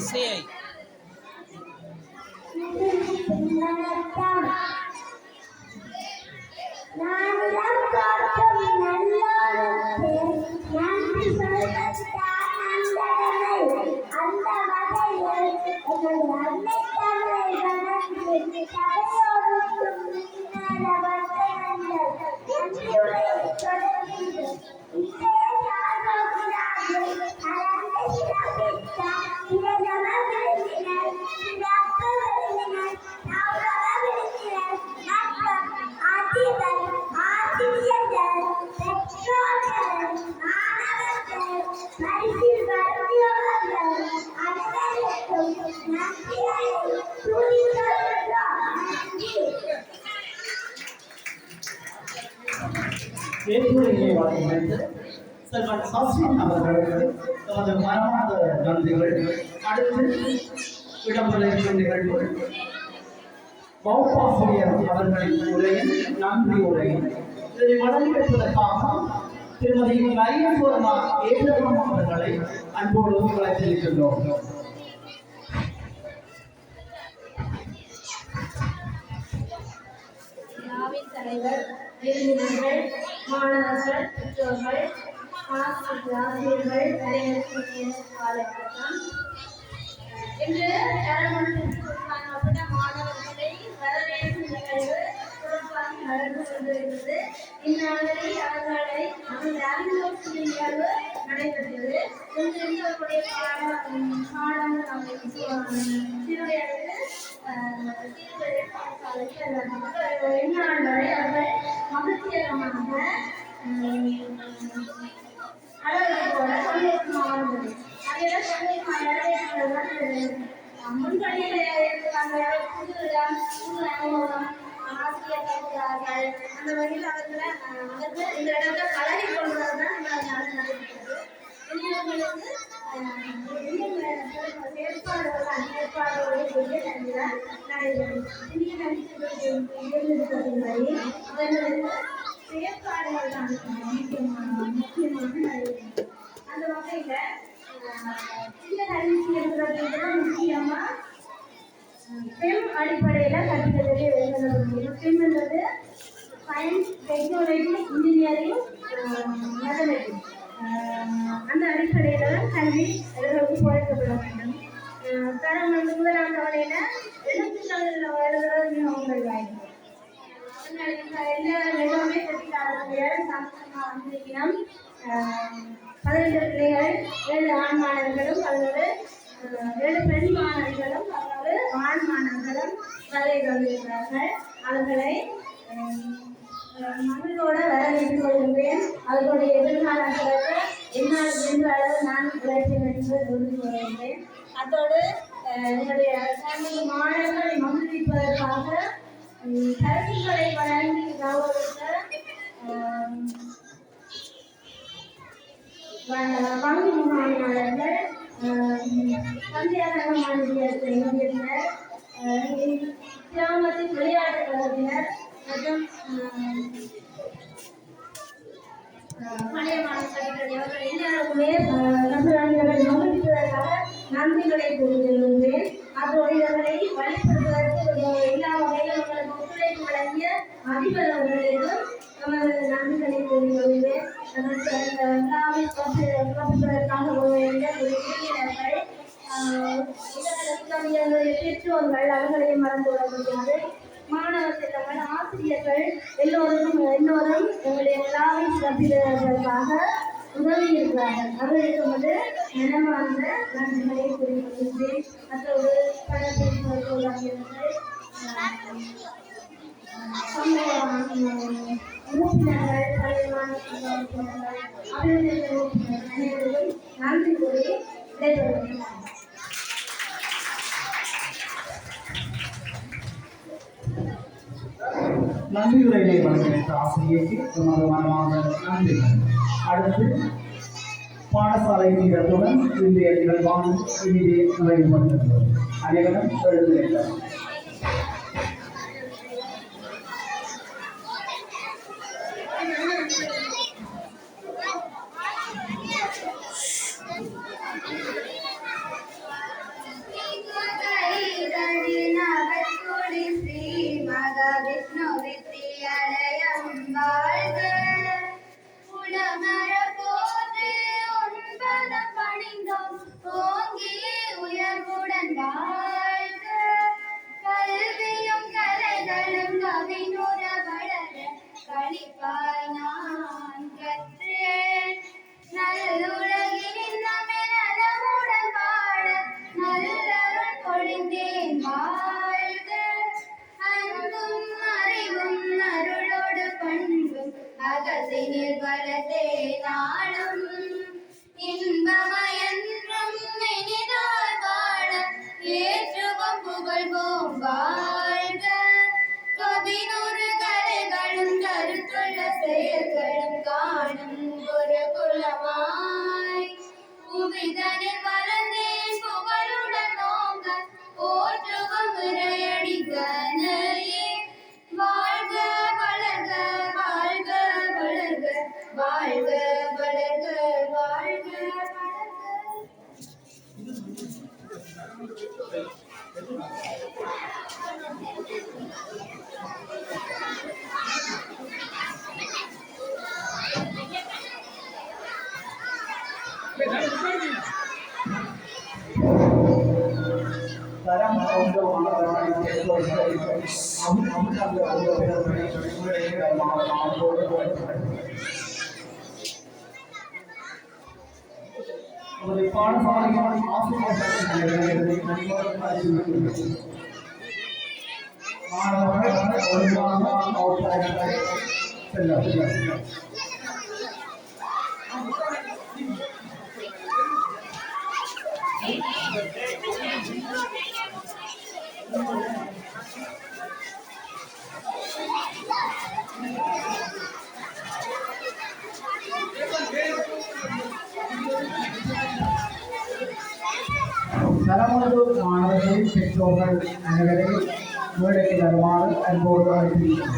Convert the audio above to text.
PUYALSAI. நானிலம் தோற்றம் நல்லோருக்கு நன்றி சொல்வதுதான் நந்தடமை. அந்த வகையில் எமது அன்னை தமிழை வளர்ந்து சபையோருக்கும் மின்னாத வந்தனங்கள் நன்றியுரை தொடர்கின்றோம். இன்றைய சார்போக்கினார்கள் அறந்தை சிறப்பித்த பிரதம விருந்தினர், சிறப்பு விருந்தினர், கௌரவ விருந்தினர் மற்றும் அதிபர், ஆசிரியர்கள், பெற்றோர்கள், மாணவர்கள், பரிசில் வருத்தியவர்கள் அனைவருக்கும் நன்றியை கூறிக்கொள்கிறோம். நன்றி. வேற்றுமையை வழங்கிவிட்டு செல்வன் சசின் அவர்களுக்கு தமது மனமார்ந்த நன்றிகள். அடுத்து இடம்பெற இருக்கும் நிகழ்வு பௌப்பாசிரியர் அவர்களின் உரையின் நன்றி உரை. இதனை வழங்கியிருப்பதற்காக திருமதி மரியபூர்ணா ஏகபுரம் அவர்களை அன்போடு அழைத்திருக்கின்றோம். தலைவர், விருந்தினர்கள், மாணவர்கள், பெற்றோர்கள், ஆசிரியர்கள் அனைவருக்கும் காலை வணக்கம். இன்று தரமணத்திற்கான மாணவர்களை வரவேற்கும் நிகழ்வு சிறப்பாக நடந்து கொண்டிருக்கிறது. இந்நாளில் அவர்களை நமது அறிமுக நிகழ்வு நடைபெற்றது. இங்கிருந்தவர்களுடைய பாடம் திருவையாறு இந்நாள் வரை அவர்கள் மகிழ்ச்சிகரமாக அளவுகளோட சந்தோஷமானது. அதில் முன்படியில் புது அனுபவம் ஆசிரியர்கள் அந்த வகையில் அவர்கள் இந்த இடத்துல பழகி கொள்வதுதான் நடைபெற்றது. இளைஞர்களுக்கு ஏற்பாடுகளோடு கூடிய நன்றிதான் நடைபெறும். இந்திய நடிகர்களுக்கு அவர்களுக்கு செயற்பாடுகள் தான் முக்கியமாக நடைபெறும். அந்த வகையில் சில அறிவியல் முக்கியமா ஸ்டெம் அடிப்படையில் கற்கிறது. ஸ்டெம் என்பது சயின்ஸ், டெக்னாலஜி, இன்ஜினியரிங், மேத்தமெட்டிக்ஸ். அந்த அடிப்படையில் தான் கல்வி எழுதுவது போதிக்கப்பட வேண்டும். தரம் வந்து முதலாம் தவணையில் எழுத்துக்கள் எழுதுறது மிகவும் வாய்ப்பு. எல்லா நிலவுமே கட்டிக்காரர்கள் சாஸ்திரமாக வந்திருக்கிறோம். 15 பிள்ளைகள், 7 ஆண் மாணவர்களும் 7 பெண் மாணவர்களும் 11 ஆண் மாணவர்களும் வரை வந்திருக்கிறார்கள். அவர்களை மகிழ்வோடு வரவேற்றுக் கொள்கின்றேன். அவர்களுடைய எதிர்காலத்திற்கு என்னால் என்ற அளவு நான் உழைப்பேன் என்று உறுதி கொள்கின்றேன். அதோடு என்னுடைய மாணவர்களை மகிழ்விப்பதற்காக பரிசுகளை வழங்கி கௌரவித்த வங்கி முகாமையாளர்கள், சந்தியாசன மாநிலத்தினர், கிராமத்தின் விளையாட்டு கழகத்தினர் மற்றும் பழைய மாணவர்கள் இவர்கள் எல்லாருக்குமே மகிழ்ச்சிப்பதற்காக நன்றிகளை கூறுகின்றேன். அதோடு இவர்களை வழிபடுவதற்கு எல்லா வகையிலும் உங்களுக்கு ஒத்துழைப்பு வழங்கிய அதிபர் அவர்களுக்கும் நமது நன்றிகளை கூறுகின்றேன். பெற்றோர்கள் அவர்களையும் மறந்து விட முடியாது. மாணவ செல்வங்கள், ஆசிரியர்கள் எல்லோரும் எங்களுடைய விழாவை சிறப்பிப்பதற்காக உதவி இருக்கிறார்கள். அவர்களுக்கு வந்து மனமார்ந்த நன்றிகளை கூறிக்கொள்கின்றேன். மற்றொரு படப்பிடிப்பு உறுப்பினர்கள், அனைவரும் நன்றி கூறி விடைபெறுகிறேன். நன்றியுரையை வழங்கிய ஆசிரியருக்கு நமது மனமாக நன்றிகள். அடுத்து பாடசாலை நிகழ்வுடன் இன்றைய நிகழ்வான இனிதே நிறைவுபடுத்துகிறது. அனைவரும் எழுதுகிறார். Thank you. வெற்றியடையம் வாழ்க உளமர போற்று உன்பதம் பணிந்தோம் ஓங்கி உயர்வுடன் வாழ்க கல்வியும் கலைகளும் கவினுற வளர களிப்பாய் நான் கற்றேன் நல்லுலகினின் நம்மை நலமுடன் வாழ நல்லருள் பொழிந்தேன் வாழ்க அன்பும் அறிவும் அருளோடு பண்பும் அகத்தினில் வளர்த்தே நாளும் இன்பமயன்றும் இனிதாய் வாழ ஏற்றுவோம் புகழ்வோம் வாழ்க கவினூறு கலைகளும் கருத்துள்ள செயல்களும் காணும் ஒரு குலமாய் புவிதனில் வளர்ந்தேன் புகழுடன் நோங்க போற்றுவோம் இறையடி கனையே வாழ்க வளர்க வாழ்க வளர்க வாழ்க வளர்க வாழ்க தரம் அவங்க பாடசாலையான ஆசிரியர்கள் மாணவர்கள் ஒழுங்காக செல்ல தரமது மாணவர்கள் பெற்றோர்கள் அனைவரையும் மேடைக்கு வருமாறு அன்போடு அழைக்கிறேன்.